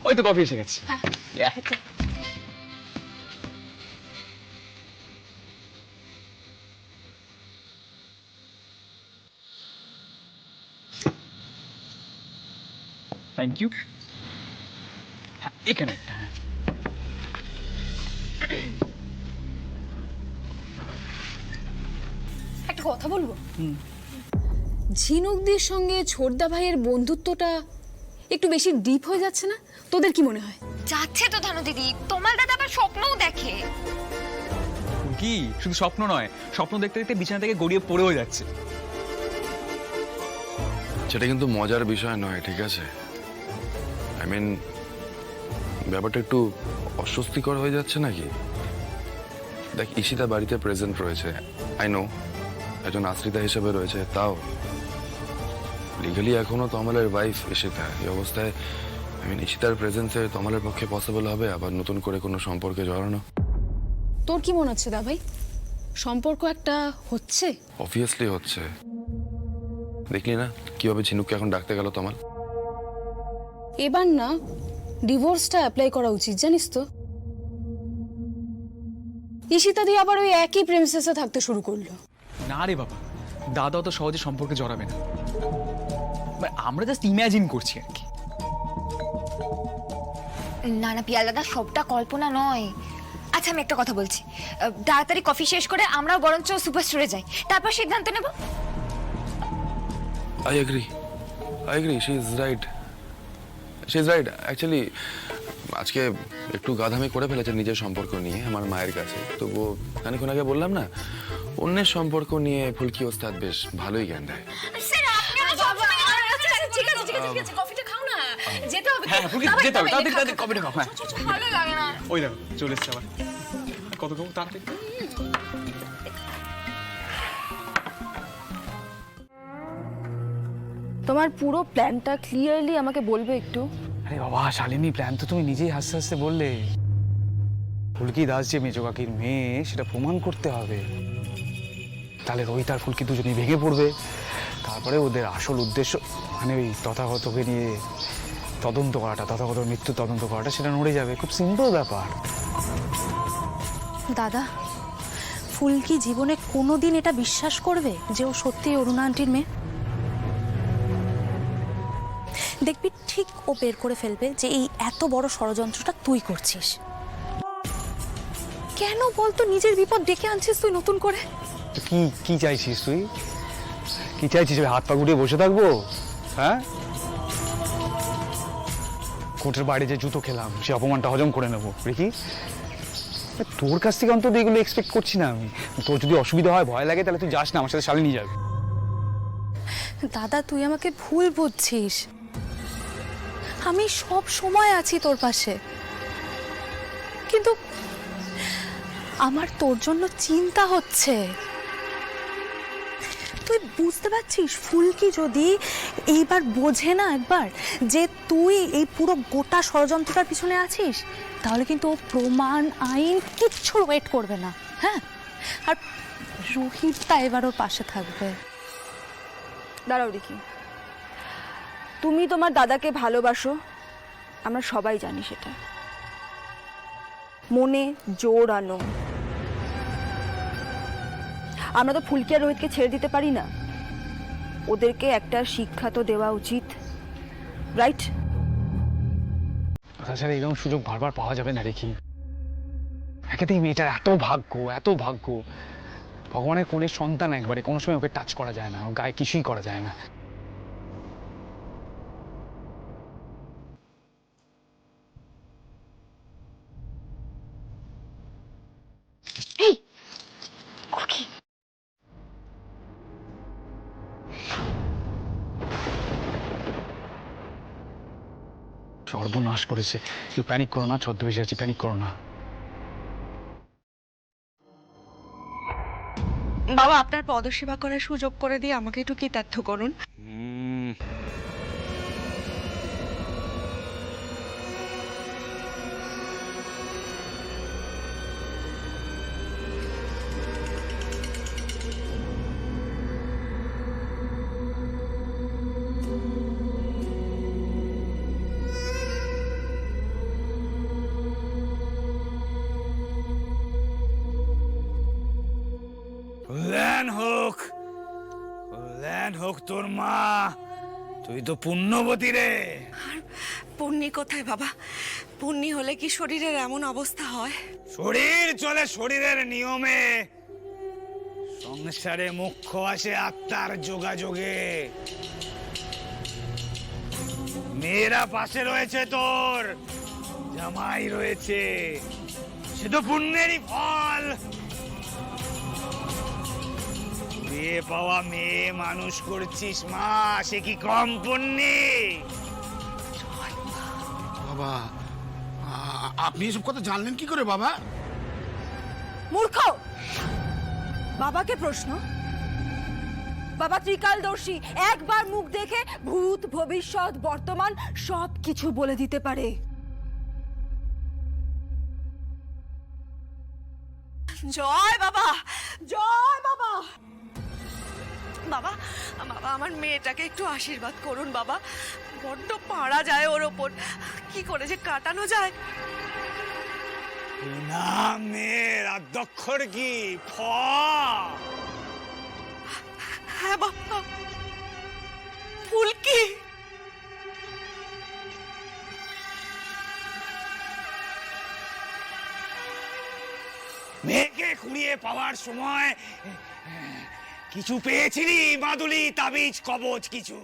ওই তো কফি এসে গেছে। Yeah. Thank you. এখানে একটা কথা বলবো। ঝিনুকদির সঙ্গে ছোটদা ভাইয়ের বন্ধুত্বটা একটু বেশি ডিপ হয়ে যাচ্ছে না? তোদের কি মনে হয়? যাচ্ছে তো ধানু দিদি, তোমার দাদা আবার স্বপ্নও দেখে। কি শুধু স্বপ্ন নয়, স্বপ্ন দেখতে দেখতে বিছানা থেকে গড়িয়ে পড়েও যাচ্ছে। সেটা কিন্তু মজার বিষয় নয়, ঠিক আছে? আই মিন, ব্যাপারটা একটু অস্বস্তিকর হয়ে যাচ্ছে নাকি? দেখ, ঈশিতা বাড়িতে প্রেজেন্ট রয়েছে, আই নো, একজন আশ্রিতা হিসেবে রয়েছে, তাও লিগালি এখনো তমালের ওয়াইফ ঈশিতা। এই অবস্থায় আই মিন, ঈশিতার প্রেজেন্সে তমালের পক্ষে পসিবল হবে আবার নতুন করে কোনো সম্পর্কে জড়ানো? তোর কি মনে হচ্ছে দা ভাই, সম্পর্ক একটা হচ্ছে? অবভিয়াসলি হচ্ছে। দেখলি না কিভাবে ঝিনুককে এখন ডাকতে গেল তমাল? এবার না ডিভোর্সটা অ্যাপ্লাই করা উচিত, জানিস তো? ঈশিতা দিয়ে আবার ওই একই প্রেমিসেসে থাকতে শুরু করলো। না রে বাবা, দাদা তো সহজে সম্পর্কে জড়াবে না। আমরা জাস্ট ইমাজিন করছি আর কি। না না পিয়াল দাদা, সবটা কল্পনা নয়। আচ্ছা আমি একটা কথা বলছি, তাড়াতাড়ি কফি শেষ করে আমরাও বরঞ্চ সুপার স্টোরে যাই, তারপর সিদ্ধান্ত নেব। I agree, she is right. Actually, আজকে একটু গাধামি করে ফেলেছে নিজের সম্পর্ক নিয়ে আমার মায়ের কাছে। তবুও খানিক্ষণ আগে বললাম না, অন্যের সম্পর্ক নিয়ে ফুলকি ওস্তাদ বেশ ভালোই জ্ঞান দেয়। কফিটা খাও না, যেতে হবে। হ্যাঁ, ফুলকি যেতে হবে, তাড়াতাড়ি কফিটা খাও। হ্যাঁ, ভালো লাগে না। ওই দেখো চলে এসছে আবার। কত খাবো তাড়াতাড়ি। তোমার পুরো প্ল্যানটা ক্লিয়ারলি আমাকে বলবে একটু? আরে বাবা শালিনী, প্ল্যান তো তুমি নিজেই হাসতে হাসতে বললে। ফুলকি দাস যে মেজো কাকির মেয়ে সেটা প্রমাণ করতে হবে। তাহলে রোহিত আর ফুলকি দুজনেই ভেঙে পড়বে। তারপরে ওদের আসল উদ্দেশ্য মানে ওই তথাগতকে নিয়ে তদন্ত করাটা, তথাগত মৃত্যু তদন্ত করাটা, সেটা নড়ে যাবে। খুব সিম্পল ব্যাপার। দাদা, ফুলকি জীবনে কোনোদিন এটা বিশ্বাস করবে যে ও সত্যি অরুণা আন্টির মেয়ে? দেখবি ঠিক ও বের করে ফেলবে যে এই এত বড় ষড়যন্ত্রটা তুই করছিস। কেন বলতো নিজের বিপদ ডেকে আনছিস তুই নতুন করে? তো কি কি চাইছিস তুই? কি চাইছিস? হাত পা গুটিয়ে বসে থাকবো? হ্যাঁ, কোর্টের বাইরে যে জুতো খেলাম সে অপমানটা হজম করে নেবো রিকি। তোর কাছ থেকে অন্তত এগুলো এক্সপেক্ট করছি না আমি। তোর যদি অসুবিধা হয়, ভয় লাগে, তাহলে তুই যাস না, আমার সাথে শালিনী যাবে। দাদা, তুই আমাকে ভুল বুঝছিস। আমি সব সময় আছি তোর পাশে, কিন্তু আমার তোর জন্য চিন্তা হচ্ছে। তুই বুঝতে পারছিস, ফুলকি যদি এইবার বোঝে না একবার যে তুই এই পুরো গোটা ষড়যন্ত্রটার পিছনে আছিস, তাহলে কিন্তু ও প্রমাণ আইন কিচ্ছুর ওয়েট করবে না। হ্যাঁ, আর রোহিতটা এবার ওর পাশে থাকবে। দাঁড়াও রিকি, তুমি তোমার দাদাকে ভালোবাসো, আমরা সবাই জানি সেটা। মনে জোর আনো। আমরা তো ফুলকি আর রোহিতকে ছেড়ে দিতে পারি না, ওদেরকে একটা শিক্ষা তো দেওয়া উচিত, রাইট? তাছাড়া এরকম সুযোগ বারবার পাওয়া যাবে না রেখি। একেতেই মেয়েটার এত ভাগ্য। ভগবানের কোনের সন্তান, একবারে কোনো সময় ওকে টাচ করা যায় না, ও গায়ে কিছুই করা যায় না। সর্বনাশ করেছে। কেউ প্যানিক করো না, ছদ্মবেশে আছি, প্যানিক করো না। বাবা, আপনার পদসেবা করার সুযোগ করে দিয়ে আমাকে একটু কৃতার্থ করুন। কল্যাণ হোক তোর মা, তুই তো পুণ্যবতী রে। পুণ্যি কোথায় বাবা? পুণ্যি হলে কি শরীরের এমন অবস্থা হয়? শরীর চলে শরীরের নিয়মে, সংসারে মুখ্য আসে আত্মার যোগাযোগে। মেয়েরা পাশে রয়েছে, তোর জামাই রয়েছে, সে তো পুণ্যেরই ফল। বিয়ে পাওয়া মেয়ে মানুষ করছিস মা, সে কি কম পুণ্যি? বাবা আপনি এসব কথা জানলেন কি করে বাবা? মূর্খ! বাবাকে প্রশ্ন। বাবা ত্রিকালদর্শী, একবার মুখ দেখে ভূত ভবিষ্যৎ বর্তমান সব কিছু বলে দিতে পারে। জয় বাবা, জয় বাবা। বাবা, বাবা আমার মেয়েটাকে একটু আশীর্বাদ করুন বাবা। বড্ড পাড়া যায় ওর ওপর, কি করে যে কাটানো যায়। নামের আদ্যক্ষর কি? ফ। হ্যাঁ বাবা, ফুলকি। মেয়েকে কুড়িয়ে পাওয়ার সময় কিছু পেয়েছিলি মাদুলি, তাবিজ, কবচ কিছু?